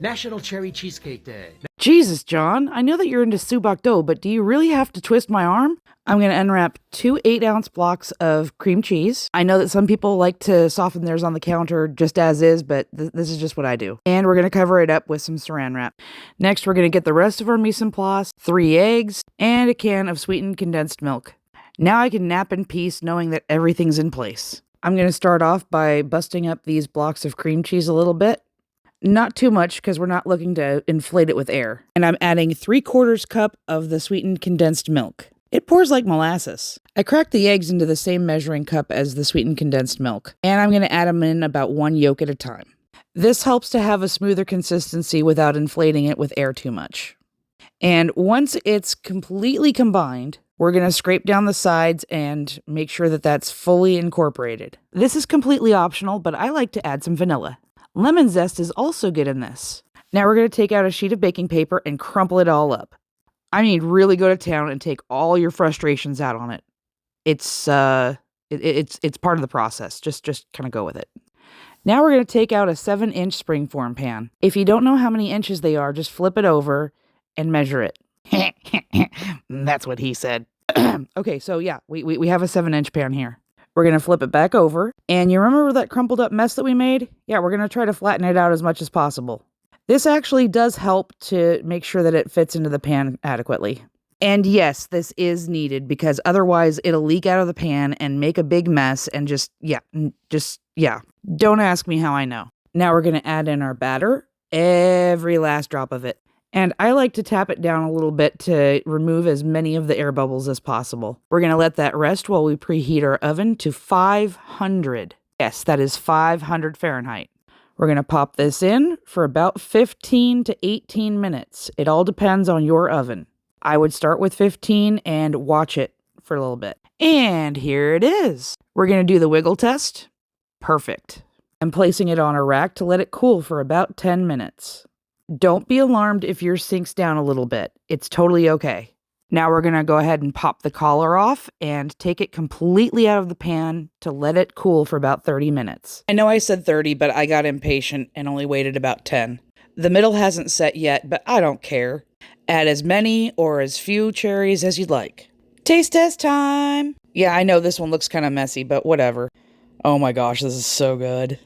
National Cherry Cheesecake Day. Jesus, John, I know that you're into subak dough, but do you really have to twist my arm? I'm going to unwrap 2 8-ounce blocks of cream cheese. I know that some people like to soften theirs on the counter just as is, but this is just what I do. And we're going to cover it up with some saran wrap. Next, we're going to get the rest of our mise en place, 3 eggs, and a can of sweetened condensed milk. Now I can nap in peace knowing that everything's in place. I'm going to start off by busting up these blocks of cream cheese a little bit. Not too much because we're not looking to inflate it with air. And I'm adding 3/4 cup of the sweetened condensed milk. It pours like molasses. I cracked the eggs into the same measuring cup as the sweetened condensed milk. And I'm going to add them in about 1 yolk at a time. This helps to have a smoother consistency without inflating it with air too much. And once it's completely combined, we're going to scrape down the sides and make sure that that's fully incorporated. This is completely optional, but I like to add some vanilla. Lemon zest is also good in this. Now we're going to take out a sheet of baking paper and crumple it all up. I mean, really go to town and take all your frustrations out on it. It's part of the process. Just kind of go with it. Now we're going to take out a 7-inch springform pan. If you don't know how many inches they are, just flip it over and measure it. That's what he said. Okay, so yeah, we have a 7-inch pan here. We're going to flip it back over. And you remember that crumpled up mess that we made? Yeah, we're going to try to flatten it out as much as possible. This actually does help to make sure that it fits into the pan adequately. And yes, this is needed because otherwise it'll leak out of the pan and make a big mess and just. Don't ask me how I know. Now we're going to add in our batter, every last drop of it. And I like to tap it down a little bit to remove as many of the air bubbles as possible. We're going to let that rest while we preheat our oven to 500. Yes, that is 500 Fahrenheit. We're going to pop this in for about 15 to 18 minutes. It all depends on your oven. I would start with 15 and watch it for a little bit. And here it is. We're going to do the wiggle test. Perfect. I'm placing it on a rack to let it cool for about 10 minutes. Don't be alarmed if yours sinks down a little bit. It's totally okay. Now we're going to go ahead and pop the collar off and take it completely out of the pan to let it cool for about 30 minutes. I know I said 30, but I got impatient and only waited about 10. The middle hasn't set yet, but I don't care. Add as many or as few cherries as you'd like. Taste test time! Yeah, I know this one looks kind of messy, but whatever. Oh my gosh, this is so good.